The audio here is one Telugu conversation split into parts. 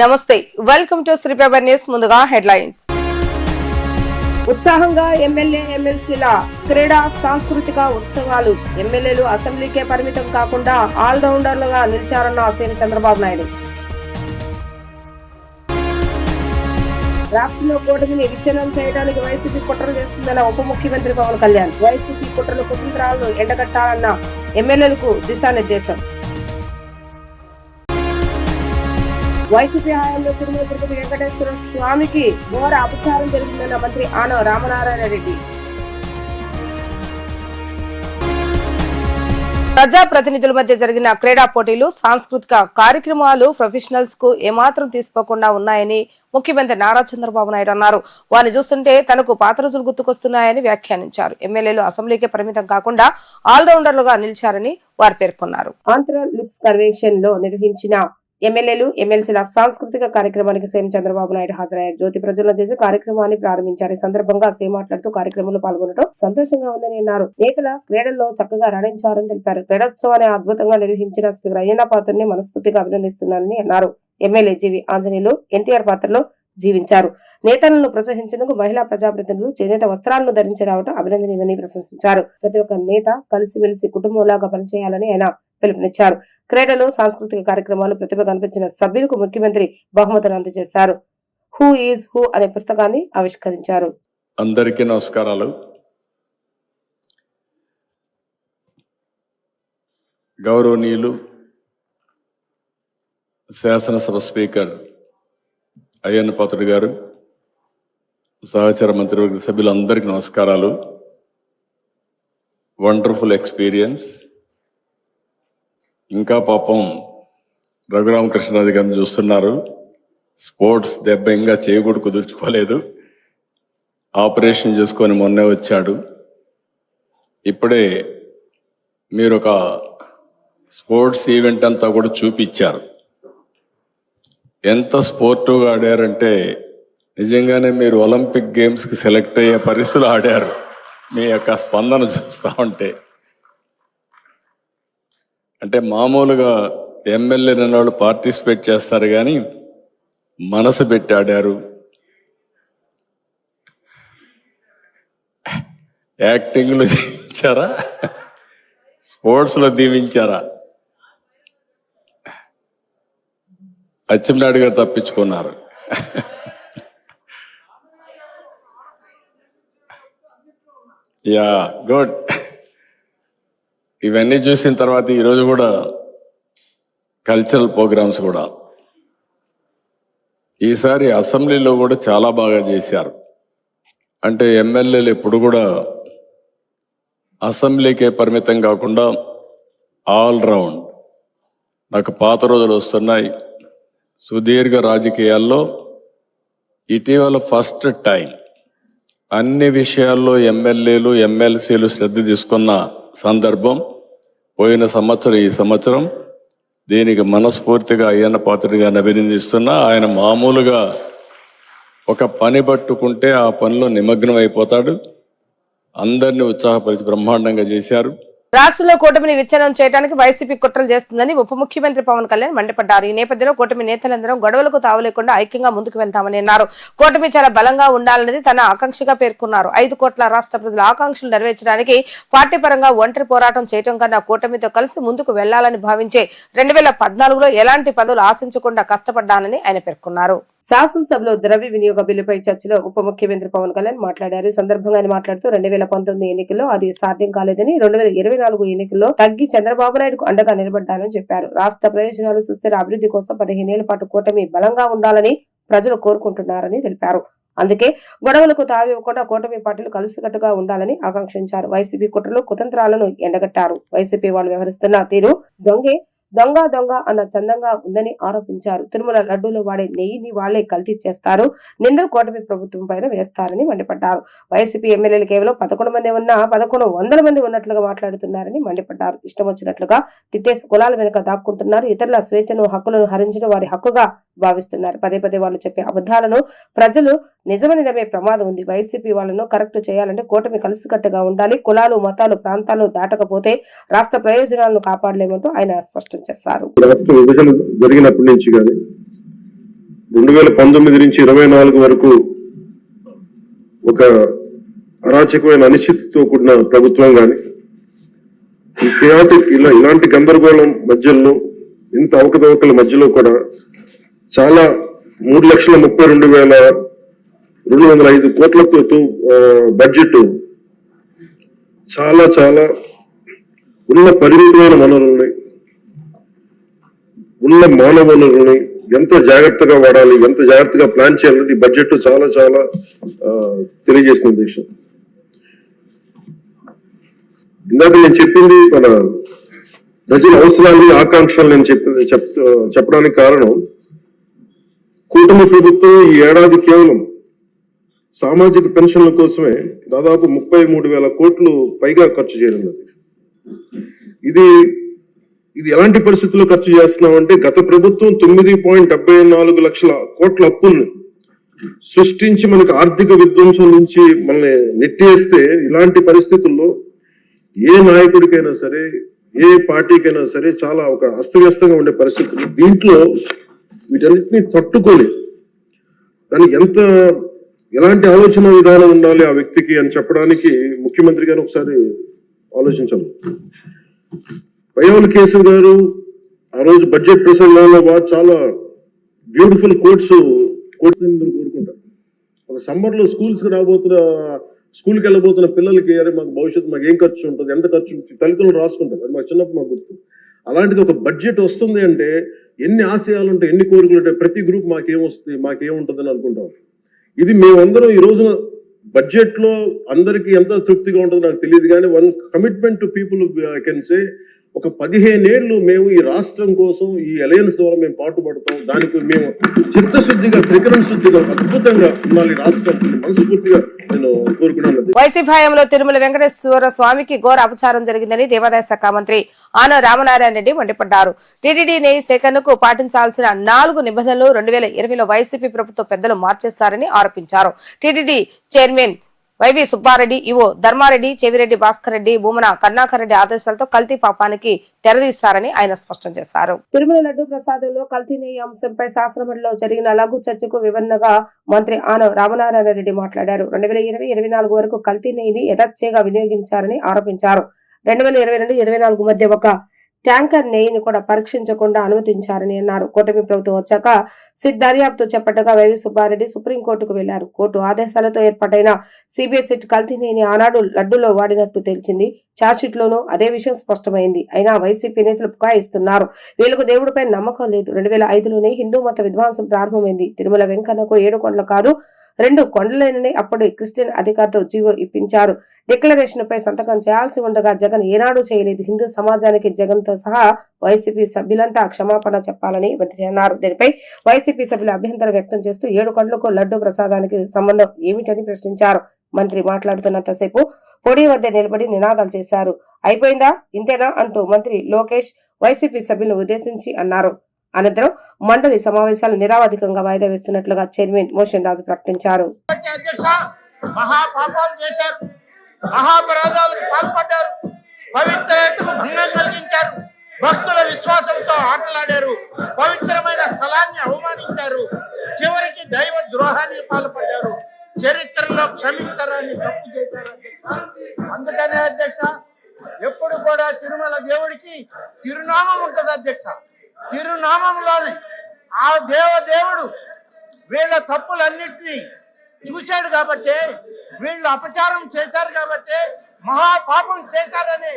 నమస్తే, welcome to Sri paper news. ముందుగా హెడ్లైన్స్. ఉత్సాహంగా ఎమ్మెల్యే ఎమ్మెల్సీల క్రీడా సాంస్కృతిక ఉత్సవాలు. ఎమ్మెల్యేలు అసెంబ్లీకే పరిమితం కాకుండా ఆల్రౌండర్లుగా నిలిచారన్న సీఎం చంద్రబాబు నాయుడు. రాష్ట్రంలో కూటమిని విచ్ఛిన్నం చేయడానికి వైసీపీ కుట్రలు చేస్తుందన్న ఉప ముఖ్యమంత్రి పవన్ కళ్యాణ్. వైసీపీ కుట్రలు కుతంత్రాలను ఎండగట్టాలన్న ఎమ్మెల్యేలకు దిశానిర్దేశం. వైసీపీ హయాంలో తిరుమల తిరుపతి వెంకటేశ్వర స్వామికి ఘోర అపచారం జరిగిందన్న మంత్రి ఆనవ రామనారాయణ రెడ్డి. ప్రజా ప్రతినిధుల మధ్య జరిగిన క్రీడా పోటీలు, సాంస్కృతిక కార్యక్రమాలు ప్రొఫెషనల్స్ కు ఏమాత్రం తీసుకోకుండా ఉన్నాయని ముఖ్యమంత్రి నారా చంద్రబాబు నాయుడు అన్నారు. వారిని చూస్తుంటే తనకు పాత రోజులు గుర్తుకొస్తున్నాయని వ్యాఖ్యానించారు. ఎమ్మెల్యేలు అసెంబ్లీకే పరిమితం కాకుండా ఆల్రౌండర్లుగా నిలిచారని వారు పేర్కొన్నారు. ఆంధ్ర లిప్స్ కన్వెన్షన్ లో నిర్వహించిన ఎమ్మెల్యేలు ఎమ్మెల్సీల సాంస్కృతిక కార్యక్రమానికి సీఎం చంద్రబాబు నాయుడు హాజరయ్యారు. జ్యోతి ప్రజ్వలన చేసి కార్యక్రమాన్ని ప్రారంభించారు. ఈ సందర్భంగా సీఎం మాట్లాడుతూ కార్యక్రమంలో పాల్గొనడం సంతోషంగా ఉందని అన్నారు. నేతల క్రీడల్లో చక్కగా రాణించారని తెలిపారు. క్రీడోత్సవాన్ని అద్భుతంగా నిర్వహించిన స్పీకర్ అయ్యన్న పాత్రని మనస్ఫూర్తిగా అభినందిస్తున్నానని అన్నారు. ఎమ్మెల్యే జీవి ఆంజనేయులు ఎన్టీఆర్ పాత్రలో జీవించారు. నేతలను ప్రోత్సహించేందుకు మహిళా ప్రజాప్రతినిధులు చేనేత వస్త్రాలను ధరించి రావడం అభినందనీయమని ప్రశంసించారు. ప్రతి ఒక్క నేత కలిసిమెలిసి కుటుంబంలాగా పనిచేయాలని ఆయన పిలుపునిచ్చారు. క్రీడలు, సాంస్కృతిక కార్యక్రమాలు ప్రతిభ కనిపించిన సభ్యులకు ముఖ్యమంత్రి బహుమతులు అందజేశారు. హూ ఈజ్ హూ అనే పుస్తకాన్ని ఆవిష్కరించారు. అందరికీ నమస్కారాలు. గౌరవనీయులు శాసనసభ స్పీకర్ అయ్యన్న పాత్రుడు గారు, సహచర మంత్రివర్గ సభ్యులందరికీ నమస్కారాలు. Wonderful experience. ఇంకా పాపం రఘురామకృష్ణరాజు గారిని చూస్తున్నారు. స్పోర్ట్స్ దెబ్బ ఇంకా చేయకూడదు, కుదుర్చుకోలేదు. ఆపరేషన్ చేసుకొని మొన్నే వచ్చాడు. ఇప్పుడే మీరు ఒక స్పోర్ట్స్ ఈవెంట్ అంతా కూడా చూపించారు. ఎంత స్పోర్టివ్గా ఆడారంటే నిజంగానే మీరు ఒలింపిక్ గేమ్స్కి సెలెక్ట్ అయ్యే పరిస్థితులు ఆడారు. మీ యొక్క స్పందన చూస్తూ ఉంటే అంటే మామూలుగా ఎమ్మెల్యే వాళ్ళు పార్టిసిపేట్ చేస్తారు కానీ మనసు పెట్టి ఆడారు. యాక్టింగ్లో దీవించారా, స్పోర్ట్స్లో దీవించారా? అచ్చెన్నాయుడు గారు తప్పించుకున్నారు. Yeah, good. ఇవన్నీ చూసిన తర్వాత ఈరోజు కూడా కల్చరల్ ప్రోగ్రామ్స్ కూడా ఈసారి అసెంబ్లీలో కూడా చాలా బాగా చేశారు. అంటే ఎమ్మెల్యేలు ఎప్పుడు కూడా అసెంబ్లీకే పరిమితం కాకుండా ఆల్ రౌండ్. నాకు పాత రోజులు వస్తున్నాయి. సుదీర్ఘ రాజకీయాల్లో ఇటీవల ఫస్ట్ టైం అన్ని విషయాల్లో ఎమ్మెల్యేలు ఎమ్మెల్సీలు శ్రద్ధ తీసుకున్న సందర్భం పోయిన సంవత్సరం. ఈ సంవత్సరం దీనికి మనస్ఫూర్తిగా అయ్యన్న పాత్రుడి గారిని అభినందిస్తున్నా. ఆయన మామూలుగా ఒక పని పట్టుకుంటే ఆ పనిలో నిమగ్నం అయిపోతాడు. అందరినీ ఉత్సాహపరిచి బ్రహ్మాండంగా చేశారు. రాష్ట్రంలో కూటమిని విచ్ఛిన్నం చేయడానికి వైసీపీ కుట్రలు చేస్తుందని ఉప ముఖ్యమంత్రి పవన్ కళ్యాణ్ మండిపడ్డారు. ఈ నేపథ్యంలో కూటమి నేతలందరం గొడవలకు తావులేకుండా ఐక్యంగా ముందుకు వెళ్తామని అన్నారు. కూటమి చాలా బలంగా ఉండాలన్నది తన ఆకాంక్షగా పేర్కొన్నారు. 5 కోట్ల రాష్ట్ర ప్రజల ఆకాంక్షలు నెరవేర్చడానికి పార్టీ పరంగా ఒంటరి పోరాటం చేయడం కన్నా కూటమితో కలిసి ముందుకు వెళ్లాలని భావించే 2014లో ఎలాంటి పదవులు ఆశించకుండా కష్టపడ్డానని ఆయన పేర్కొన్నారు. శాసనసభలో ద్రవ్య వినియోగ బిల్లుపై చర్చలో ఉప ముఖ్యమంత్రి పవన్ కళ్యాణ్ మాట్లాడారు. ఈ సందర్భంగా ఆయన మాట్లాడుతూ 2019 ఎన్నికల్లో అది సాధ్యం కాలేదని, 2024 ఎన్నికల్లో తగ్గి చంద్రబాబు నాయుడుకు అండగా నిలబడ్డానని చెప్పారు. రాష్ట్ర ప్రయోజనాలు, సుస్థిర అభివృద్ధి కోసం 15 ఏళ్ల పాటు కూటమి బలంగా ఉండాలని ప్రజలు కోరుకుంటున్నారని తెలిపారు. అందుకే గొడవలకు తావివ్వకుండా కూటమి పార్టీలు కలిసికట్టుగా ఉండాలని ఆకాంక్షించారు. వైసీపీ కుట్రలు కుతంత్రాలను ఎండగట్టారు. వైసీపీ వాళ్ళు వ్యవహరిస్తున్న తీరు దొంగ అన్న చందంగా ఉందని ఆరోపించారు. తిరుమల లడ్డూలో వాడే నెయ్యిని వాళ్లే కల్తీ చేస్తారు, నిందలు కూటమి ప్రభుత్వం పైన వేస్తారని మండిపడ్డారు. వైసీపీ ఎమ్మెల్యేలు కేవలం 11 మంది ఉన్నా 1100 మంది ఉన్నట్లుగా మాట్లాడుతున్నారని మండిపడ్డారు. ఇష్టం వచ్చినట్లుగా తిట్టేసి కులాల వెనుక దాక్కుంటున్నారు. ఇతరుల స్వేచ్ఛను, హక్కులను హరించడం వారి హక్కుగా భావిస్తున్నారు. పదే వాళ్ళు చెప్పే అబద్ధాలను ప్రజలు నిజమని నమ్మే ప్రమాదం ఉంది. వైసీపీ వాళ్ళను కరెక్ట్ చేయాలంటే కూటమి కలిసికట్టుగా ఉండాలి. కులాలు, మతాలు, ప్రాంతాలు దాటకపోతే రాష్ట్ర ప్రయోజనాలను కాపాడలేమంటూ ఆయన స్పష్టం చేశారు. రాష్ట్ర విభజన జరిగినప్పటి నుంచి కానీ 2019 నుంచి 24 వరకు ఒక అరాచకమైన అనిశ్చితితో కూడిన ప్రభుత్వం కానీ ఈ కేయాటిక్ ఇలాంటి గందరగోళం మధ్యలో ఇంత అవకతవకల మధ్యలో కూడా చాలా 3,32,205 కోట్లతో బడ్జెట్ చాలా చాలా ఉన్న పరిమితమైన వనరుల్ని ఉన్న మానవ వనరుల్ని ఎంత జాగ్రత్తగా వాడాలి, ఎంత జాగ్రత్తగా ప్లాన్ చేయాలనేది బడ్జెట్ చాలా చాలా తెలియజేసిన దేశం. ఇందాక నేను చెప్పింది మన ప్రజల అవసరాలు ఆకాంక్షలు నేను చెప్పడానికి కారణం కూటమి ప్రభుత్వం ఈ ఏడాది కేవలం సామాజిక పెన్షన్ల కోసమే దాదాపు 33,000 కోట్లు పైగా ఖర్చు చేయనున్నది. ఇది ఎలాంటి పరిస్థితుల్లో ఖర్చు చేస్తున్నామంటే గత ప్రభుత్వం 9.74 లక్షల కోట్ల అప్పుల్ని సృష్టించి మనకు ఆర్థిక విధ్వంసం నుంచి మనల్ని నెట్టేస్తే ఇలాంటి పరిస్థితుల్లో ఏ నాయకుడికైనా సరే ఏ పార్టీకైనా సరే చాలా ఒక అస్తవ్యస్తంగా ఉండే పరిస్థితులు. దీంట్లో వీటన్నిటిని తట్టుకొని దానికి ఎలాంటి ఆలోచన విధానం ఉండాలి ఆ వ్యక్తికి అని చెప్పడానికి ముఖ్యమంత్రి గారు ఒకసారి ఆలోచించాలి. పయ్యావుల కేశవ్ గారు ఆ రోజు బడ్జెట్ ప్రసంగంలో చాలా బ్యూటిఫుల్ కోట్స్ కోరుకుంటారు. ఒక సమ్మర్లో స్కూల్కి వెళ్ళబోతున్న పిల్లలకి అరే మాకు భవిష్యత్తు మాకు ఏం ఖర్చు ఉంటుంది, ఎంత ఖర్చు ఉంటుంది తల్లిదండ్రులు రాసుకుంటారు. అది మాకు చిన్నప్పుడు మాకు గుర్తు. అలాంటిది ఒక బడ్జెట్ వస్తుంది అంటే ఎన్ని ఆశయాలు ఉంటాయి, ఎన్ని కోరికలు ఉంటాయి, ప్రతి గ్రూప్ మాకేమొస్తుంది మాకేముంటుంది అని అనుకుంటాం. ఇది మేమందరం ఈ రోజున బడ్జెట్ లో అందరికీ ఎంత తృప్తిగా ఉంటుందో నాకు తెలియదు కానీ one commitment to people I can say ఒక 15 ఏళ్ళు మేము ఈ రాష్ట్రం కోసం ఈ అలయన్స్ ద్వారా మేము పాటుపడతాం. దానికి మేము చిత్తశుద్ధిగా త్రికరణ శుద్ధిగా అద్భుతంగా ఉండాలి రాష్ట్రం మనస్ఫూర్తిగా నేను కోరుకున్నాను. వైసీపీ హయాంలో తిరుమల వెంకటేశ్వర స్వామికి ఘోర అపచారం జరిగిందని దేవాదాయ శాఖ మంత్రి ఆనం రామనారాయణ రెడ్డి మండిపడ్డారు. టీటీడీ నెయ్యి సేకరణకు పాటించాల్సిన 4 నిబంధనలు 2020లో వైసీపీ ప్రభుత్వ పెద్దలు మార్చేస్తారని ఆరోపించారు. TTD chairman YV Subba Reddy, EO Dharma Reddy, Chevireddy Bhaskar Reddy, Bhumana Karunakar Reddy ఆదేశాలతో కల్తీ పాపానికి తెరదీస్తారని ఆయన స్పష్టం చేశారు. తిరుమల లడ్డు ప్రసాదంలో కల్తీ నెయ్యి అంశంపై శాసనమండలిలో జరిగిన లఘు చర్చకు వివరణగా మంత్రి ఆనం రామనారాయణ రెడ్డి మాట్లాడారు. 2020-24 వరకు కల్తీ నెయ్యిని యథేచ్ఛగా వినియోగించారని ఆరోపించారు. 2022-24 మధ్య ఒక ట్యాంకర్ నెయ్యిని కూడా పరీక్షించకుండా అనుమతించారని అన్నారు. కూటమి ప్రభుత్వం వచ్చాక సిట్ దర్యాప్తు చేపట్టగా వైవి సుబ్బారెడ్డి సుప్రీంకోర్టుకు వెళ్లారు. కోర్టు ఆదేశాలతో ఏర్పాటైన సిబిఐ సిట్ కల్తీ నెయ్యిని ఆనాడు లడ్డులో వాడినట్టు తేల్చింది. ఛార్జ్షీట్ లోనూ అదే విషయం స్పష్టమైంది. అయినా వైసీపీ నేతలు పుకాయిస్తున్నారు. వీళ్లకు దేవుడిపై నమ్మకం లేదు. 2005లోనే హిందూ మత విధ్వంసం ప్రారంభమైంది. తిరుమల వెంకన్నకు 7 కొండలు కాదు 2 కొండలేనని అప్పటి క్రిస్టియన్ అధికారితో జీవో ఇప్పించారు. డిక్లరేషన్ పై సంతకం చేయాల్సి ఉండగా జగన్ ఏనాడు చేయలేదు. హిందూ సమాజానికి జగన్ తో సహా వైసీపీ సభ్యులంతా క్షమాపణ చెప్పాలని మంత్రి అన్నారు. దీనిపై వైసీపీ సభ్యులు అభ్యంతరం వ్యక్తం చేస్తూ 7 కొండలకు లడ్డు ప్రసాదానికి సంబంధం ఏమిటని ప్రశ్నించారు. మంత్రి మాట్లాడుతున్నంతసేపు పొడి వద్ద నిలబడి నినాదాలు చేశారు. అయిపోయిందా, ఇంతేనా అంటూ మంత్రి లోకేష్ వైసీపీ సభ్యులను ఉద్దేశించి అన్నారు. అనంతరం మండలి సమావేశాలు నిరావధికంగా వాయిదా వేస్తున్నట్లుగా చైర్మన్ మోషన్ రాజు ప్రకటించారు. మహాపరాధాలకు పాల్పడ్డారు, పవిత్రతకు భంగం కలిగించారు, భక్తుల విశ్వాసంతో ఆటలాడారు, పవిత్రమైన స్థలాన్ని అవమానించారు, చివరికి దైవ ద్రోహానికి పాల్పడ్డారు, చరిత్రలో క్షమించరాని తప్పు చేశారు అధ్యక్ష. అందుకనే అధ్యక్ష ఎప్పుడు కూడా తిరుమల దేవుడికి తిరునామం ఉంటుంది అధ్యక్ష. తిరునామంలోని ఆ దేవుడు వీళ్ళ తప్పులన్నిటినీ చూశాడు కాబట్టి, వీళ్ళు అపచారం చేశారు కాబట్టి, మహాపాపం చేశారని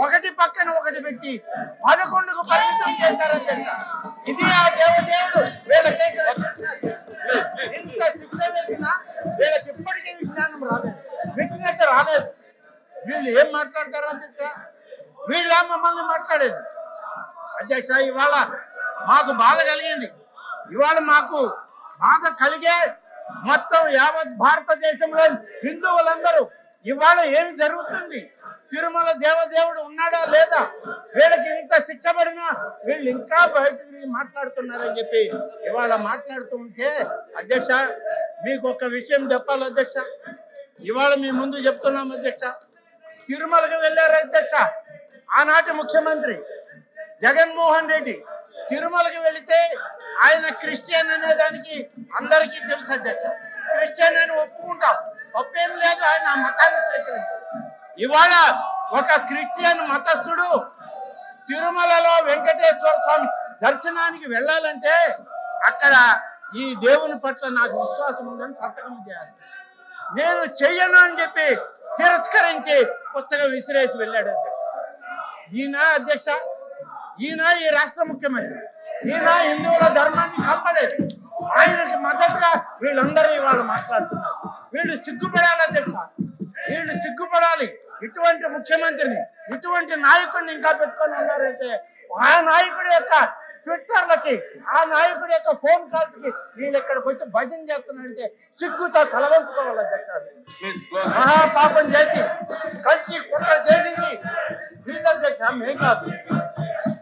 ఒకటి పక్కన ఒకటి పెట్టి 11కు పరిమితం చేశారని. ఇది ఆ దేవుడు వీళ్ళకి ఇంత శిక్ష వేసినా వీళ్ళకి ఇప్పటికీ విజ్ఞానం రాలేదు, విజ్ఞత రాలేదు. వీళ్ళు ఏం మాట్లాడతారు అధ్యక్ష? వీళ్ళ మమ్మల్ని మాట్లాడేది అధ్యక్ష. ఇవాళ మాకు బాధ కలిగింది. ఇవాళ మాకు బాధ కలిగే మొత్తం యావత్ భారతదేశంలో హిందువులందరూ ఇవాళ ఏమి జరుగుతుంది, తిరుమల దేవదేవుడు ఉన్నాడా లేదా, వీళ్ళకి ఇంత శిక్ష పడినా వీళ్ళు ఇంకా బయట తిరిగి మాట్లాడుతున్నారని చెప్పి ఇవాళ మాట్లాడుతూ ఉంటే అధ్యక్ష మీకు ఒక విషయం చెప్పాలి అధ్యక్ష. ఇవాళ మీ ముందు చెప్తున్నాం అధ్యక్ష. తిరుమలకు వెళ్ళారు అధ్యక్ష ఆనాటి ముఖ్యమంత్రి జగన్మోహన్ రెడ్డి. తిరుమలకి వెళితే ఆయన క్రిస్టియన్ అనే దానికి అందరికీ తెలుసు అధ్యక్ష. క్రిస్టియన్ అని ఒప్పుకుంటాం, తప్పేం లేదు. ఆయన ఆ మతాన్ని స్వీకరించారు. ఇవాళ ఒక క్రిస్టియన్ మతస్థుడు తిరుమలలో వెంకటేశ్వర స్వామి దర్శనానికి వెళ్ళాలంటే అక్కడ ఈ దేవుని పట్ల నాకు విశ్వాసం ఉందని సంతకం చేయాలి. నేను చెయ్యను అని చెప్పి తిరస్కరించి పుస్తకం విసిరేసి వెళ్ళాడు అధ్యక్ష. ఈయన అధ్యక్ష, ఈయన ఈ రాష్ట్ర ముఖ్యమంత్రి, ఈయన హిందువుల ధర్మాన్ని కాపాడేది. ఆయనకి మద్దతుగా వీళ్ళందరూ ఇవాళ మాట్లాడుతున్నారు. వీళ్ళు సిగ్గుపడాలి అధ్యక్ష, వీళ్ళు సిగ్గుపడాలి. ఇటువంటి ముఖ్యమంత్రిని, ఇటువంటి నాయకుడిని ఇంకా పెట్టుకొని ఉన్నారంటే ఆ నాయకుడి యొక్క ట్విట్టర్లకి, ఆ నాయకుడి యొక్క ఫోన్ కాల్స్ కి వీళ్ళు ఇక్కడికి వచ్చి భజన చేస్తున్నారంటే సిగ్గుతో తలవంచుకోవాలి అధ్యక్ష. మహాపాపం చేసి కలిసి కుట్ర చేసింది వీళ్ళ అధ్యక్ష, మేం కాదు.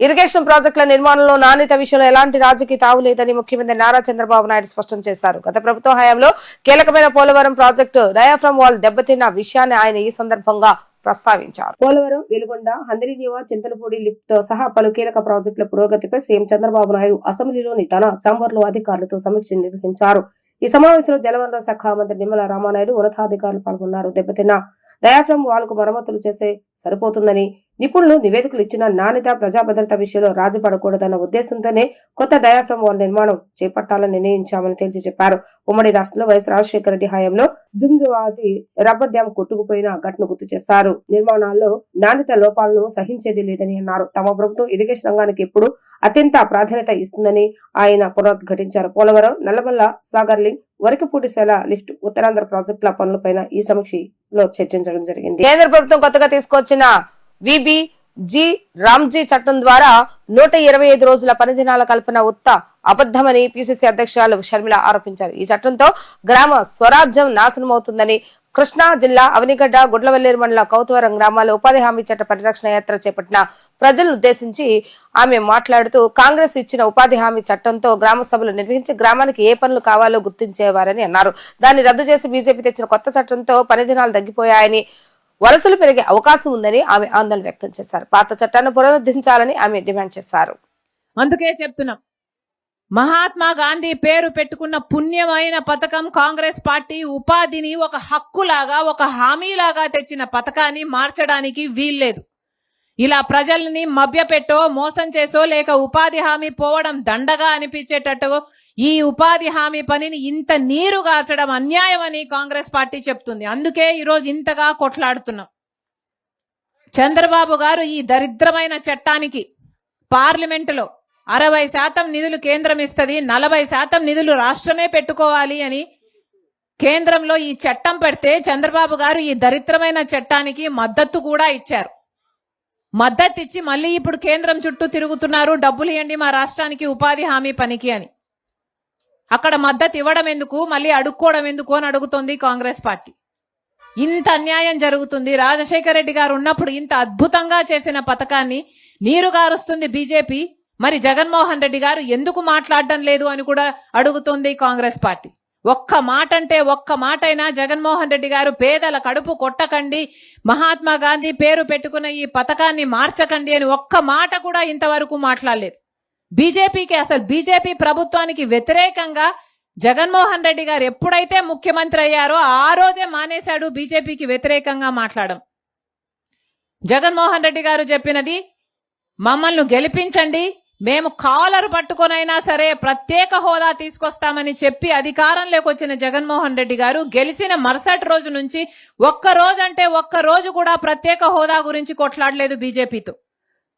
ఇరిగేషన్ ప్రాజెక్టుల నిర్మాణంలో నాణ్యత విషయంలో ఎలాంటి రాజకీయ తావు లేదని ముఖ్యమంత్రి నారా చంద్రబాబు నాయుడు స్పష్టం చేశారు. గత ప్రభుత్వ హయాంలో కీలకమైన పోలవరం ప్రాజెక్టు డయాఫ్రమ్ వాల్ దెబ్బతిన్న విషయాన్ని ఆయన ఈ సందర్భంగా ప్రస్తావించారు. పోలవరం, వెలుగొండ, హంద్రీనివా, చింతలపూడి లిఫ్ట్ తో సహా పలు కీలక ప్రాజెక్టుల పురోగతిపై సీఎం చంద్రబాబు నాయుడు అసెంబ్లీలోని తన ఛాంబర్లో అధికారులతో సమీక్ష నిర్వహించారు. ఈ సమావేశంలో జలవనరుల శాఖ మంత్రి నిమ్మల రామానాయుడు, ఉన్నతాధికారులు పాల్గొన్నారు. దెబ్బతిన్న డయాఫ్రమ్ వాల్ కు మరమ్మతులు చేసే సరిపోతుందని, నిపుణులు నివేదికలు ఇచ్చిన నాణ్యత, ప్రజా భద్రత విషయంలో రాజీ పడకూడదన్న ఉద్దేశంతోనే కొత్త డయాఫ్రమ్ వాల్ నిర్మాణం చేపట్టాలని నిర్ణయించామని తేల్చి చెప్పారు. ఉమ్మడి రాష్ట్రంలో వైఎస్ రాజశేఖర రెడ్డి హయాంలో జుంజువాది రబ్బర్ డ్యాం కొట్టుకుపోయిన ఘటన గుర్తు చేశారు. నిర్మాణాల్లో నాణ్యత లోపాలను సహించేది లేదని అన్నారు. తమ ప్రభుత్వం ఇరిగేషన్ రంగానికి ఎప్పుడు అత్యంత ప్రాధాన్యత ఇస్తుందని ఆయన పునరుద్ఘాటించారు. పోలవరం, నల్లమల్ల సాగర్ లింక్, వరకపూడిశెల లిఫ్ట్, ఉత్తరాంధ్ర ప్రాజెక్టుల పనులపైన ఈ సమీక్షలో చర్చించడం జరిగింది. కేంద్ర ప్రభుత్వం కొత్తగా తీసుకొచ్చిన విబిజి రామ్జీ చట్టం ద్వారా 125 రోజుల పని దినాల కల్పన అబద్ధమని పిసిసి అధ్యక్షురాలు షర్మిల ఆరోపించారు. ఈ చట్టంతో గ్రామ స్వరాజ్యం నాశనమవుతుందని కృష్ణా జిల్లా అవనిగడ్డ, గుడ్లవల్లేరు మండల కౌతవరం గ్రామాల్లో ఉపాధి హామీ చట్ట పరిరక్షణ యాత్ర చేపట్టిన ప్రజలను ఉద్దేశించి ఆమె మాట్లాడుతూ, కాంగ్రెస్ ఇచ్చిన ఉపాధి హామీ చట్టంతో గ్రామ సభలు నిర్వహించి గ్రామానికి ఏ పనులు కావాలో గుర్తించేవారని అన్నారు. దాన్ని రద్దు చేసి బీజేపీ తెచ్చిన కొత్త చట్టంతో పని దినాలు తగ్గిపోయాయని, వలసలు పెరిగే అవకాశం ఉందని ఆమె ఆందోళన వ్యక్తం చేశారు. పాత చట్టాన్ని పునరుద్ధరించాలని ఆమె డిమాండ్ చేశారు. అందుకే చెప్తున్నాం, మహాత్మా గాంధీ పేరు పెట్టుకున్న పుణ్యమైన పథకం కాంగ్రెస్ పార్టీ ఉపాధిని ఒక హక్కులాగా, ఒక హామీలాగా తెచ్చిన పథకాన్ని మార్చడానికి వీల్లేదు. ఇలా ప్రజల్ని మభ్యపెట్టో, మోసం చేసో, లేక ఉపాధి హామీ పోవడం దండగా అనిపించేటట్టు ఈ ఉపాధి హామీ పనిని ఇంత నీరు గార్చడం అన్యాయమని కాంగ్రెస్ పార్టీ చెప్తుంది. అందుకే ఈరోజు ఇంతగా కొట్లాడుతున్నాం. చంద్రబాబు గారు ఈ దరిద్రమైన చట్టానికి పార్లమెంటులో 60% నిధులు కేంద్రం ఇస్తుంది, 40% నిధులు రాష్ట్రమే పెట్టుకోవాలి అని కేంద్రంలో ఈ చట్టం పెడితే చంద్రబాబు గారు ఈ దరిద్రమైన చట్టానికి మద్దతు కూడా ఇచ్చారు. మద్దతు ఇచ్చి మళ్ళీ ఇప్పుడు కేంద్రం చుట్టూ తిరుగుతున్నారు, డబ్బులు ఇవ్వండి మా రాష్ట్రానికి ఉపాధి హామీ పనికి అని. అక్కడ మద్దతు ఇవ్వడం ఎందుకు, మళ్ళీ అడుక్కోవడం ఎందుకు అని అడుగుతోంది కాంగ్రెస్ పార్టీ. ఇంత అన్యాయం జరుగుతుంది. రాజశేఖర రెడ్డి గారు ఉన్నప్పుడు ఇంత అద్భుతంగా చేసిన పథకాన్ని నీరుగారుస్తుంది బీజేపీ. మరి జగన్మోహన్ రెడ్డి గారు ఎందుకు మాట్లాడడం లేదు అని కూడా అడుగుతుంది కాంగ్రెస్ పార్టీ. ఒక్క మాట అంటే ఒక్క మాట అయినా జగన్మోహన్ రెడ్డి గారు పేదల కడుపు కొట్టకండి, మహాత్మా గాంధీ పేరు పెట్టుకున్న ఈ పథకాన్ని మార్చకండి అని ఒక్క మాట కూడా ఇంతవరకు మాట్లాడలేదు. బీజేపీకి, అసలు బీజేపీ ప్రభుత్వానికి వ్యతిరేకంగా జగన్మోహన్ రెడ్డి గారు ఎప్పుడైతే ముఖ్యమంత్రి అయ్యారో ఆ రోజే మానేశాడు బీజేపీకి వ్యతిరేకంగా మాట్లాడడం. జగన్మోహన్ రెడ్డి గారు చెప్పినది, మమ్మల్ని గెలిపించండి, మేము కాలరు పట్టుకొనైనా సరే ప్రత్యేక హోదా తీసుకొస్తామని చెప్పి అధికారంలోకి వచ్చిన జగన్మోహన్ రెడ్డి గారు గెలిచిన మరుసటి రోజు నుంచి ఒక్క రోజు కూడా ప్రత్యేక హోదా గురించి కొట్లాడలేదు బీజేపీతో.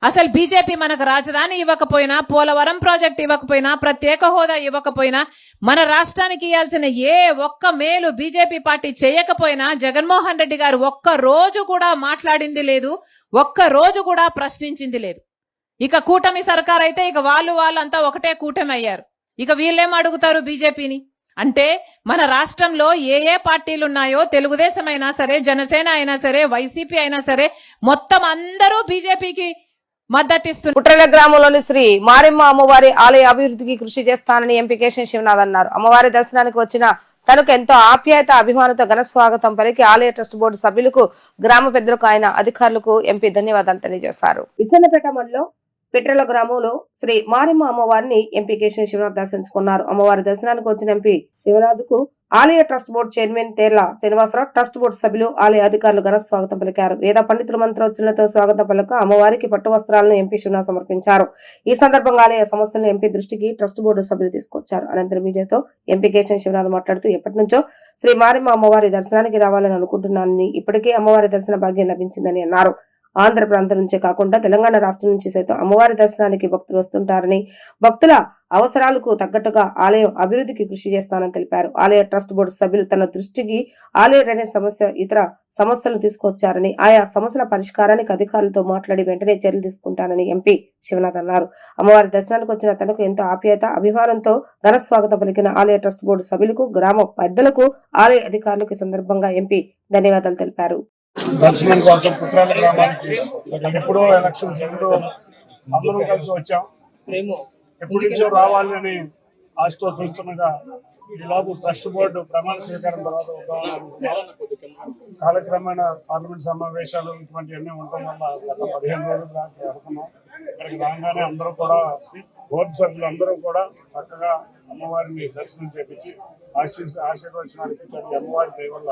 అసలు బీజేపీ మనకు రాజధాని ఇవ్వకపోయినా, పోలవరం ప్రాజెక్ట్ ఇవ్వకపోయినా, ప్రత్యేక హోదా ఇవ్వకపోయినా, మన రాష్ట్రానికి ఇవ్వాల్సిన ఏ ఒక్క మేలు బీజేపీ పార్టీ చేయకపోయినా జగన్మోహన్ రెడ్డి గారు ఒక్క రోజు కూడా మాట్లాడింది లేదు, ఒక్క రోజు కూడా ప్రశ్నించింది లేదు. ఇక కూటమి సర్కార్ అయితే ఇక వాళ్ళంతా ఒకటే కూటమి అయ్యారు. ఇక వీళ్ళేం అడుగుతారు బీజేపీని అంటే, మన రాష్ట్రంలో ఏ పార్టీలు ఉన్నాయో, తెలుగుదేశం అయినా సరే, జనసేన అయినా సరే, వైసీపీ అయినా సరే, మొత్తం అందరూ బీజేపీకి మద్దతిస్తున్నారు. కుట్రల గ్రామంలోని శ్రీ మారెమ్మ అమ్మవారి ఆలయ అభివృద్ధికి కృషి చేస్తానని ఎంపీ కేశవ శివనాథ్ అన్నారు. అమ్మవారి దర్శనానికి వచ్చిన తనకు ఎంతో ఆప్యాయత, అభిమానంతో ఘన స్వాగతం పలికి ఆలయ ట్రస్ట్ బోర్డు సభ్యులకు, గ్రామ పెద్దలకు, ఆయన అధికారులకు ఎంపీ ధన్యవాదాలు తెలియజేశారు. విసన్నపేట మండలం పిట్రల గ్రామంలో శ్రీ మారెమ్మ అమ్మవారిని ఎంపీ కేశవ శివనాథ్ దర్శించుకున్నారు. అమ్మవారి దర్శనానికి వచ్చిన ఎంపీ శివనాథ్ కు ఆలయ trust board chairman Terla Srinivasarao, trust board సభ్యులు, ఆలయ అధికారులు ఘన స్వాగతం పలికారు. వేద పండితుల మంత్రోచ్చరణతో స్వాగతం పలక అమ్మవారికి పట్టు వస్త్రాలను ఎంపీ శివనాథ్ సమర్పించారు. ఈ సందర్భంగా ఆలయ సమస్యలను ఎంపీ దృష్టికి ట్రస్ట్ బోర్డు సభ్యులు తీసుకొచ్చారు. అనంతరం మీడియాతో ఎంపీ కేశవ శివనాథ్ మాట్లాడుతూ ఎప్పటి నుంచో శ్రీ మారెమ్మ అమ్మవారి దర్శనానికి రావాలని అనుకుంటున్నానని, ఇప్పటికే అమ్మవారి దర్శన భాగ్యం లభించిందని అన్నారు. ఆంధ్ర ప్రాంతం నుంచే కాకుండా తెలంగాణ రాష్ట్రం నుంచి సైతం అమ్మవారి దర్శనానికి భక్తులు వస్తుంటారని, భక్తుల అవసరాలకు తగ్గట్టుగా ఆలయం అభివృద్ధికి కృషి చేస్తానని తెలిపారు. ఆలయ ట్రస్ట్ బోర్డు సభ్యులు తన దృష్టికి ఆలయ డ్రైనేజ్ సమస్య, ఇతర సమస్యలను తీసుకొచ్చారని, ఆయా సమస్యల పరిష్కారానికి అధికారులతో మాట్లాడి వెంటనే చర్యలు తీసుకుంటానని ఎంపీ శివనాథ్ అన్నారు. అమ్మవారి దర్శనానికి వచ్చిన తనకు ఎంతో ఆప్యాయత, అభిమానంతో ఘన స్వాగతం పలికిన ఆలయ ట్రస్ట్ బోర్డు సభ్యులకు, గ్రామ పెద్దలకు, ఆలయ అధికారులకు ఈ సందర్భంగా ఎంపీ ధన్యవాదాలు తెలిపారు. దర్శనం కోసం పుట్రాల గ్రామానికి ఎప్పుడో ఎలక్షన్స్ ముందు అందరం కలిసి వచ్చాం. ఎప్పటి నుంచో రావాలి అని ఆశతో చూస్తుండగా ఈలోపు ట్రస్ట్ బోర్డు ప్రమాణ స్వీకారం తర్వాత కాలక్రమేణా పార్లమెంట్ సమావేశాలు ఇటువంటివన్నీ ఉండటం వల్ల గత 15 రోజులు దాకా అనుకున్నాం. ఇక్కడికి రాగానే అందరూ కూడా బోర్డు సభ్యులు అందరూ కూడా చక్కగా అమ్మవారిని దర్శనం చేపించి ఆశీర్వచనానికి అమ్మవారి దయ వల్ల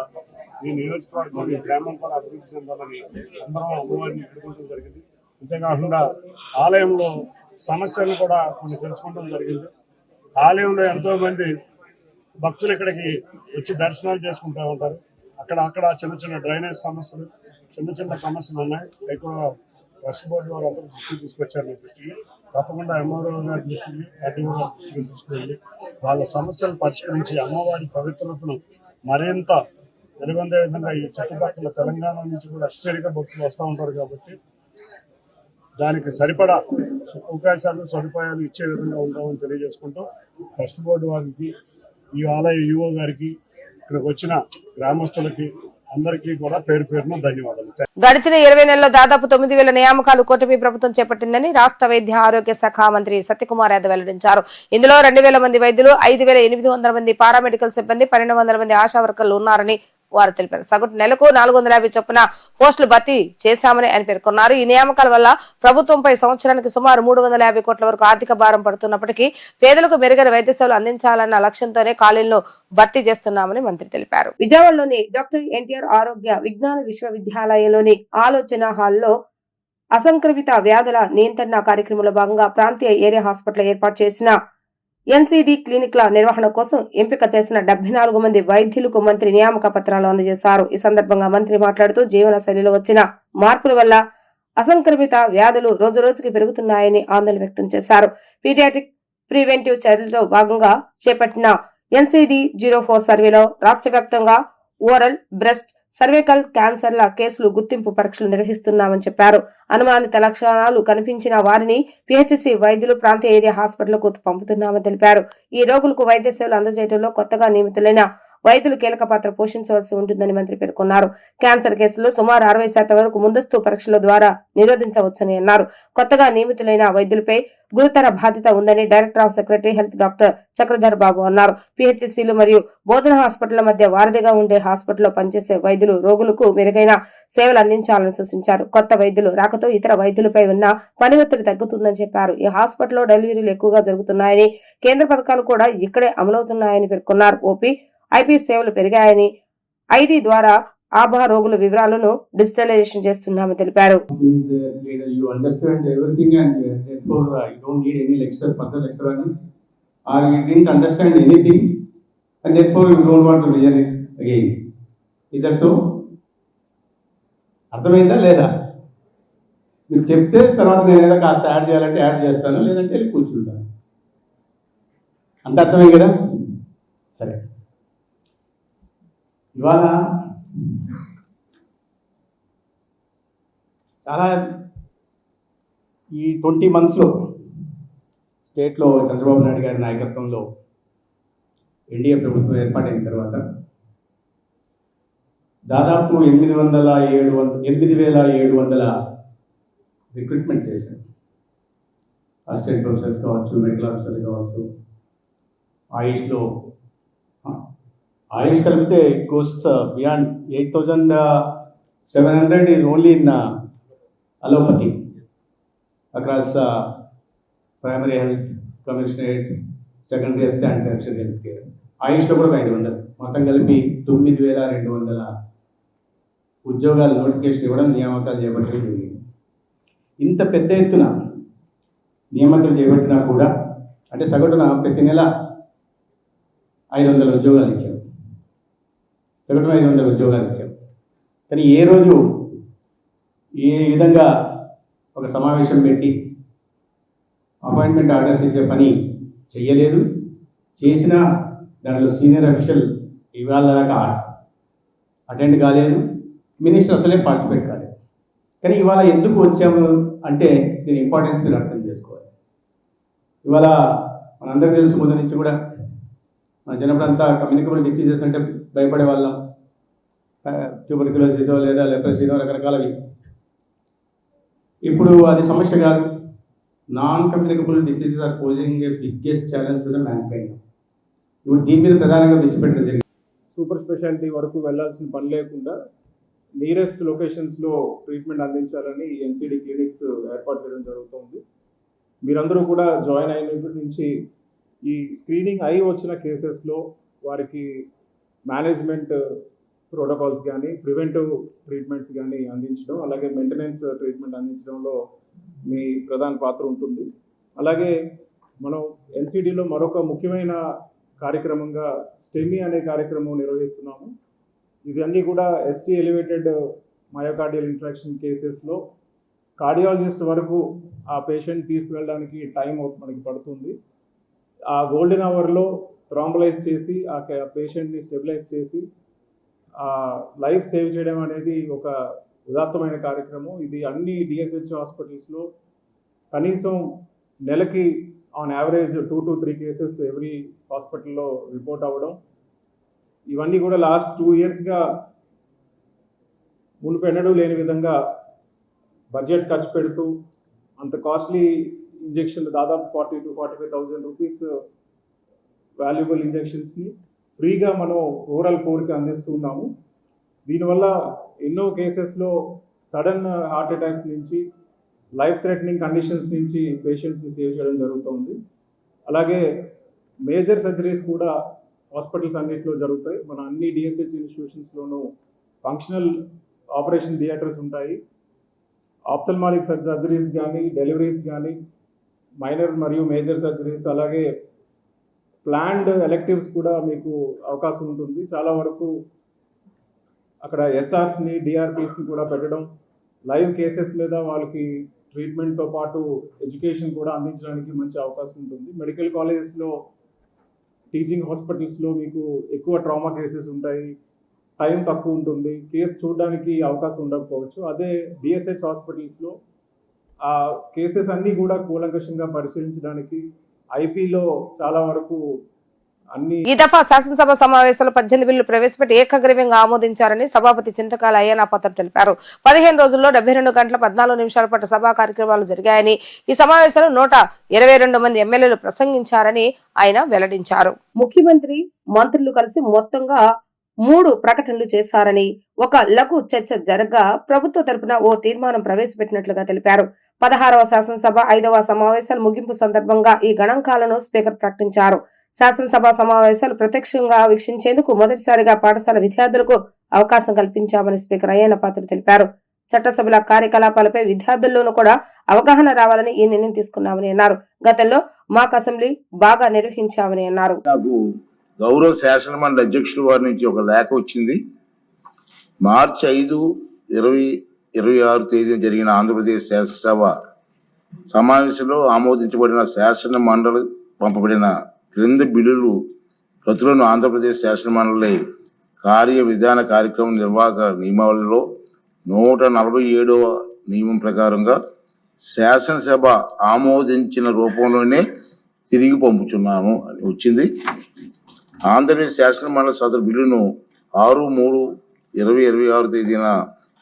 ఈ నియోజకవర్గం, ఈ గ్రామం కూడా అభివృద్ధి చెందాలని అందరం అమ్మవారిని ఎదుర్కోవడం జరిగింది. అంతేకాకుండా ఆలయంలో సమస్యలను కూడా కొన్ని తెలుసుకోవడం జరిగింది. ఆలయంలో ఎంతో మంది భక్తులు ఇక్కడికి వచ్చి దర్శనాలు చేసుకుంటూ ఉంటారు. అక్కడ చిన్న చిన్న డ్రైనేజ్ సమస్యలు, చిన్న సమస్యలు ఉన్నాయి. ఎక్కువ ట్రస్ట్ బోర్డు వారు అందరూ దృష్టికి తీసుకొచ్చారు. మీ దృష్టికి తప్పకుండా ఎంఆర్ఓ గారి దృష్టికి, ఆర్టీఓ గారి దృష్టికి తీసుకువెళ్ళి వాళ్ళ సమస్యలు పరిష్కరించి అమ్మవారి పవిత్రతను మరింత వెలుగొందే విధంగా ఈ చుట్టుపక్కల తెలంగాణ నుంచి కూడా అత్యధిక భక్తులు వస్తూ ఉంటారు కాబట్టి దానికి సరిపడా అవకాశాలు, సదుపాయాలు ఇచ్చే విధంగా ఉంటామని తెలియజేసుకుంటూ ట్రస్ట్ బోర్డు వారికి, ఈ ఆలయ ఈఓ గారికి, ఇక్కడికి వచ్చిన గ్రామస్తులకి అందరికీ కూడా పేరు పేరున ధన్యవాదాలు. గడిచిన 20 నెలల్లో దాదాపు 9,000 నియామకాలు కూటమి ప్రభుత్వం చేపట్టిందని రాష్ట్ర వైద్య ఆరోగ్య శాఖ మంత్రి సత్యకుమార్ యాదవ్ వెల్లడించారు. ఇందులో 2,000 మంది వైద్యులు, 5,800 మంది పారామెడికల్ సిబ్బంది, 1,200 మంది ఆశా వర్కర్లు ఉన్నారని వారు తెలిపారు. సగటు నెలకు 450 చొప్పున పోస్టులు భర్తీ చేశామని ఆయన పేర్కొన్నారు. ఈ నియామకాల వల్ల ప్రభుత్వంపై సంవత్సరానికి సుమారు 350 కోట్ల వరకు ఆర్థిక భారం పడుతున్నప్పటికీ పేదలకు మెరుగైన వైద్య సేవలు అందించాలన్న లక్ష్యంతోనే ఖాళీలను భర్తీ చేస్తున్నామని మంత్రి తెలిపారు. విజయవాడలోని డాక్టర్ ఎన్టీఆర్ ఆరోగ్య విజ్ఞాన విశ్వవిద్యాలయంలోని ఆలోచన హాల్లో అసంక్రమిత వ్యాధుల నియంత్రణ కార్యక్రమంలో భాగంగా ప్రాంతీయ ఏరియా హాస్పిటల్ ఏర్పాటు చేసిన ఎన్సీడీ క్లినిక్ల నిర్వహణ కోసం ఎంపిక చేసిన 74 మంది వైద్యులకు మంత్రి నియామక పత్రాలు అందజేశారు. ఈ సందర్భంగా మంత్రి మాట్లాడుతూ జీవన శైలిలో వచ్చిన మార్పుల వల్ల అసంక్రమిత వ్యాధులు రోజురోజుకి పెరుగుతున్నాయని ఆందోళన వ్యక్తం చేశారు. పీడియాట్రిక్ ప్రివెంటివ్ చర్యలతో భాగంగా చేపట్టిన ఎన్సీడీ 04 సర్వేలో రాష్ట్ర వ్యాప్తంగా ఓరల్, బ్రెస్ట్, సర్వైకల్ క్యాన్సర్ల కేసులు గుర్తింపు పరీక్షలు నిర్వహిస్తున్నామని చెప్పారు. అనుమానిత లక్షణాలు కనిపించిన వారిని పిహెచ్సి వైద్యులు ప్రాంతీయ ఏరియా హాస్పిటల్కు పంపుతున్నామని తెలిపారు. ఈ రోగులకు వైద్య సేవలు అందజేయడంలో కొత్తగా నియమితులైన వైద్యులు కీలక పాత్ర పోషించవలసి ఉంటుందని మంత్రి పేర్కొన్నారు. క్యాన్సర్ కేసులు సుమారు 60% వరకు ముందస్తు పరీక్షల ద్వారా నిరోధించవచ్చని అన్నారు. కొత్తగా నియమితులైన వైద్యులపై గురుతర బాధ్యత ఉందని director of secretary health doctor Chakradhar Babu అన్నారు. పిహెచ్సిలు మరియు బోధన హాస్పిటల్ మధ్య వారధిగా ఉండే హాస్పిటల్లో పనిచేసే వైద్యులు రోగులకు మెరుగైన సేవలు అందించాలని సూచించారు. కొత్త వైద్యులు రాకతో ఇతర వైద్యులపై ఉన్న పని ఒత్తిడి తగ్గుతుందని చెప్పారు. ఈ హాస్పిటల్లో డెలివరీలు ఎక్కువగా జరుగుతున్నాయని, కేంద్ర పథకాలు కూడా ఇక్కడే అమలవుతున్నాయని పేర్కొన్నారు. ఓపీ, ఐపీ సేవలు పెరిగాయని, ఐడి ద్వారా ఆభా రోగుల వివరాలను డిజిటలైజేషన్ చేస్తున్నామని తెలిపారు. You understand everything and therefore you don't need any lecture, further lecture on it, or you didn't understand anything and therefore you don't want to listen it again. Is that so? అర్థమైందా లేదా? మీరు చెప్తే తర్వాత నేను ఏదో కాస్త యాడ్ చేయాలంటే యాడ్ చేస్తాను, లేదంటే వెళ్ళి కూర్చుంటాను. అంత అర్థమే కదా? సరే, ఇవాళ చాలా ఈ 20 monthsలో స్టేట్లో చంద్రబాబు నాయుడు గారి నాయకత్వంలో ఎన్డీఏ ప్రభుత్వం ఏర్పాటైన తర్వాత దాదాపు 8,700 రిక్రూట్మెంట్ చేశారు. అసిస్టెంట్ ప్రొఫెసర్స్ కావచ్చు, మెడికల్ ఆఫీసర్లు కావచ్చు. ఆయుష్ కలిపితే course beyond 8,700 is only in allopathy. across primary health, commissionerate, secondary health and tertiary health care. ఆయుష్లో కూడా 500 మొత్తం కలిపి 9200 ఉద్యోగాలు నోటిఫికేషన్ ఇవ్వడం, నియామకాలు చేపట్టడం జరిగింది. ఇంత పెద్ద ఎత్తున నియామకాలు చేపట్టినా కూడా అంటే సగటున ప్రతి నెల 500 ఉద్యోగాలు ఇచ్చారు. సగటున 500 ఉద్యోగాలు ఇచ్చారు. కానీ ఏ రోజు ఏ విధంగా ఒక సమావేశం పెట్టి అపాయింట్మెంట్ ఆర్డర్స్ ఇచ్చే పని చెయ్యలేదు. చేసినా దాంట్లో సీనియర్ అఫీషియల్ ఇవాళ దాకా అటెండ్ కాలేదు. మినిస్టర్ అసలే పార్టిసిపేట్ కాలేదు. కానీ ఇవాళ ఎందుకు వచ్చాము అంటే దీని ఇంపార్టెన్స్ మీరు అర్థం చేసుకోవాలి. ఇవాళ మనందరికీ తెలుసు, ముందు నుంచి కూడా మన జనపడంతా కమ్యూనికబుల్ డిసీజెస్ అంటే భయపడే వాళ్ళం. ట్యూబర్క్యులోసిస్ లేదా లెప్రసీనో రకరకాలవి. ఇప్పుడు అది సమస్య కాదు. Non communicable diseases are posing a biggest challenge to the mankind. ఇప్పుడు దీని మీద ప్రధానంగా దృష్టి పెట్టడం జరిగింది. సూపర్ స్పెషాలిటీ వరకు వెళ్ళాల్సిన పని లేకుండా నియరెస్ట్ లొకేషన్స్లో ట్రీట్మెంట్ అందించాలని ఎన్సిడి క్లినిక్స్ ఏర్పాటు చేయడం జరుగుతుంది. మీరందరూ కూడా జాయిన్ అయినప్పటి నుంచి ఈ స్క్రీనింగ్ అయి వచ్చిన కేసెస్లో వారికి మేనేజ్మెంట్ ప్రోటోకాల్స్ కానీ, ప్రివెంటివ్ ట్రీట్మెంట్స్ కానీ అందించడం, అలాగే మెయింటెనెన్స్ ట్రీట్మెంట్ అందించడంలో మీ ప్రధాన పాత్ర ఉంటుంది. అలాగే మనం ఎన్సిడిలో మరొక ముఖ్యమైన కార్యక్రమంగా స్టెమీ అనే కార్యక్రమం నిర్వహిస్తున్నాము. ఇవన్నీ కూడా ఎస్టీ ఎలివేటెడ్ మయోకార్డియల్ ఇన్ఫెక్షన్ కేసెస్లో కార్డియాలజిస్ట్ వరకు ఆ పేషెంట్ తీసుకువెళ్ళడానికి టైం మనకి పడుతుంది. ఆ గోల్డెన్ అవర్లో థ్రాంబలైజ్ చేసి ఆ పేషెంట్ని స్టెబిలైజ్ చేసి లైఫ్ సేవ్ చేయడం అనేది ఒక ఉదాత్తమైన కార్యక్రమం. ఇది అన్ని డిఎస్హెచ్ హాస్పిటల్స్లో కనీసం నెలకి on average 2 to 3 cases every హాస్పిటల్లో రిపోర్ట్ అవ్వడం. ఇవన్నీ కూడా లాస్ట్ 2 yearsగా మునుపెన్నడూ లేని విధంగా బడ్జెట్ ఖర్చు పెడుతూ అంత కాస్ట్లీ ఇంజెక్షన్లు దాదాపు 40,000 to 45,000 రూపీస్ వాల్యుబుల్ ఇంజెక్షన్స్ని ఫ్రీగా మనం రూరల్ పూర్కి అందిస్తున్నాము. దీనివల్ల ఎన్నో కేసెస్లో సడన్ హార్ట్ అటాక్స్ నుంచి, లైఫ్ థ్రెటనింగ్ కండిషన్స్ నుంచి పేషెంట్స్ని సేవ్ చేయడం జరుగుతుంది. అలాగే మేజర్ సర్జరీస్ కూడా హాస్పిటల్స్ అన్నింటిలో జరుగుతాయి. మన అన్ని డిఎస్హెచ్ ఇన్స్టిట్యూషన్స్లోనూ ఫంక్షనల్ ఆపరేషన్ థియేటర్స్ ఉంటాయి. ఆప్థల్మాలిక్ సర్జరీస్ కానీ, డెలివరీస్ కానీ, మైనర్ మరియు మేజర్ సర్జరీస్, అలాగే ప్లాన్డ్ ఎలెక్టివ్స్ కూడా మీకు అవకాశం ఉంటుంది. చాలా వరకు అక్కడ ఎస్ఆర్స్ని, డిఆర్పీస్ని కూడా పెట్టడం, లైవ్ కేసెస్ మీద వాళ్ళకి ట్రీట్మెంట్తో పాటు ఎడ్యుకేషన్ కూడా అందించడానికి మంచి అవకాశం ఉంటుంది. మెడికల్ కాలేజెస్లో, టీచింగ్ హాస్పిటల్స్లో మీకు ఎక్కువ ట్రామా కేసెస్ ఉంటాయి, టైం తక్కువ ఉంటుంది, కేసు చూడడానికి అవకాశం ఉండకపోవచ్చు. అదే డిఎస్హెచ్ హాస్పిటల్స్లో ఆ కేసెస్ అన్నీ కూడా కూలంకషంగా పరిశీలించడానికి ఐపీలో చాలా వరకు అన్ని. ఈ దఫా శాసనసభ సమావేశాలు 18 బిల్లులు ప్రవేశపెట్టి ఏకగ్రీవంగా ఆమోదించారని సభాపతి చింతకాల అయ్యనాపాత్ర తెలిపారు. 15 రోజుల్లో 72 గంటల 14 నిమిషాల పాటు సభా కార్యక్రమాలు జరిగాయని, ఈ సమావేశంలో 122 మంది ఎమ్మెల్యేలు ప్రసంగించారని ఆయన వెల్లడించారు. ముఖ్యమంత్రి, మంత్రులు కలిసి మొత్తంగా 3 ప్రకటనలు చేశారని, ఒక లఘు చర్చ జరగ్గా ప్రభుత్వ తరపున ఓ తీర్మానం ప్రవేశపెట్టినట్లుగా తెలిపారు. 16వ శాసనసభ 5వ సమావేశాల ముగింపు సందర్భంగా ఈ గణాంకాలను స్పీకర్ ప్రకటించారు. శాసనసభ సమావేశాలు ప్రత్యక్షంగా వీక్షించేందుకు మొదటిసారిగా పాఠశాల విద్యార్థులకు అవకాశం కల్పించామని స్పీకర్ అయ్యన్నపాత్ర తెలిపారు. చట్టసభల కార్యకలాపాలపై విద్యార్థుల్లోనూ కూడా అవగాహన రావాలని ఈ నిర్ణయం తీసుకున్నామని అన్నారు. గతంలో మాక్ అసెంబ్లీ బాగా నిర్వహించామని అన్నారు. గౌరవ శాసనమండలి అధ్యక్షుల వారి నుంచి ఒక లేఖ వచ్చింది. మార్చి 5, 2026 తేదీన జరిగిన ఆంధ్రప్రదేశ్ శాసనసభ సమావేశంలో ఆమోదించబడిన శాసన మండలి పంపబడిన క్రింది బిల్లులు ప్రతులను ఆంధ్రప్రదేశ్ శాసన మండలి కార్య విధాన కార్యక్రమం నిర్వాహక నియమావళిలో 147వ నియమం ప్రకారంగా శాసనసభ ఆమోదించిన రూపంలోనే తిరిగి పంపుచున్నాము అని వచ్చింది. ఆంధ్రప్రదేశ్ శాసన మండలి సదరు బిల్లును 6/3/2026 తేదీన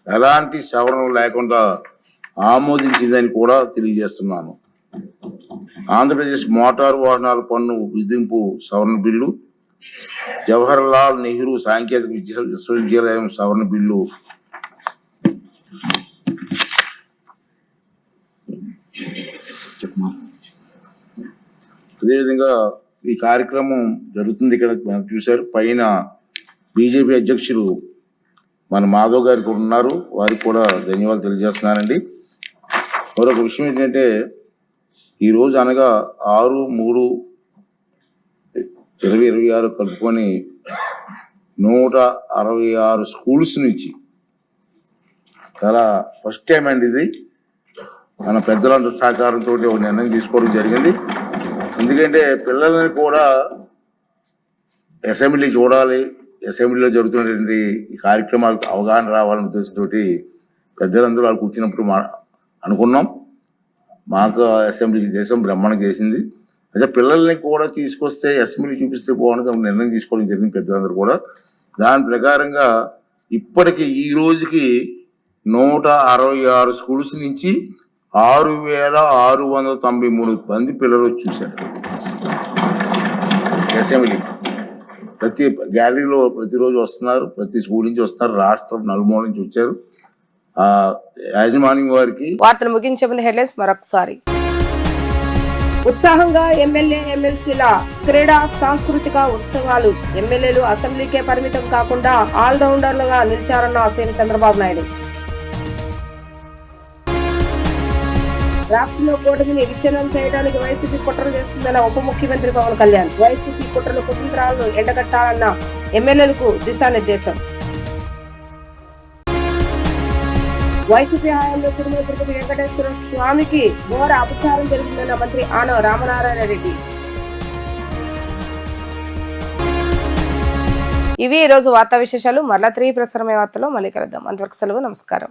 ఎలాంటి సవరణలు లేకుండా ఆమోదించిందని కూడా తెలియజేస్తున్నాను. ఆంధ్రప్రదేశ్ మోటారు వాహనాల పన్ను విధింపు సవరణ బిల్లు, జవహర్లాల్ నెహ్రూ సాంకేతిక విశ్వవిద్యాలయం సవరణ బిల్లు, అదేవిధంగా ఈ కార్యక్రమం జరుగుతుంది ఇక్కడ మనం చూశారు. పైన బీజేపీ అధ్యక్షులు మన మాధవ్ గారు కూడా ఉన్నారు, వారికి కూడా ధన్యవాదాలు తెలియజేస్తున్నానండి. మరొక విషయం ఏంటంటే ఈరోజు అనగా 6/3/2026 కలుపుకొని 166 స్కూల్స్ నుంచి చాలా ఫస్ట్ టైం అండి ఇది. మన పెద్దలందరి సహకారంతో ఒక నిర్ణయం తీసుకోవడం జరిగింది. ఎందుకంటే పిల్లల్ని కూడా అసెంబ్లీ చూడాలి, అసెంబ్లీలో జరుగుతున్నటువంటి ఈ కార్యక్రమాలకు అవగాహన రావాలనే ఉద్దేశంతో పెద్దలందరూ వాళ్ళు కూర్చున్నప్పుడు అనుకున్నాం. మాకు అసెంబ్లీ చేసాం, బ్రహ్మాండం చేసింది. అయితే పిల్లల్ని కూడా తీసుకొస్తే అసెంబ్లీ చూపిస్తే బాగుంటుంది ఒక నిర్ణయం తీసుకోవడం జరిగింది పెద్దలందరూ కూడా. దాని ప్రకారంగా ఇప్పటికి ఈ రోజుకి 166 స్కూల్స్ నుంచి 6,693 మంది పిల్లలు చూశారు అసెంబ్లీ. ప్రతి గ్యాలరీలో ప్రతిరోజు వస్తున్నారు, ప్రతి స్కూల్ నుంచి వస్తున్నారు, రాష్ట్రం నలుమూల నుంచి వచ్చారు. యాజమాన్యం వారికి వార్తలు ముగించే ముందు హెడ్లైన్స్ మరొకసారి. ఉత్సాహంగా ఎమ్మెల్యే ఎమ్మెల్సీల క్రీడా సాంస్కృతిక ఉత్సవాలు. ఎమ్మెల్యేలు అసెంబ్లీకే పరిమితం కాకుండా ఆల్రౌండర్లుగా నిలిచారన్న సీఎం చంద్రబాబు నాయుడు. రాష్ట్రంలో కూటమిని విచ్ఛిన్నం చేయడానికి వైసీపీ కుట్రలు చేస్తుందన్న ఉప ముఖ్యమంత్రి పవన్ కళ్యాణ్. వైసీపీ కుట్రలు కుతంత్రాలను ఎండగట్టాలన్న ఎమ్మెల్యేలకు దిశానిర్దేశం. వైసీపీ హయాంలో తిరుమల తిరుపతి వెంకటేశ్వర స్వామికి ఘోర అపచారం జరిగిందన్న మంత్రి ఆనవ రామనారాయణ రెడ్డి. ఇవి ఈ రోజు వార్తా విశేషాలు. మరలా 3 ప్రసారమైన వార్తలో మళ్ళీ కలుద్దాం. అంతవరకు సెలవు, నమస్కారం.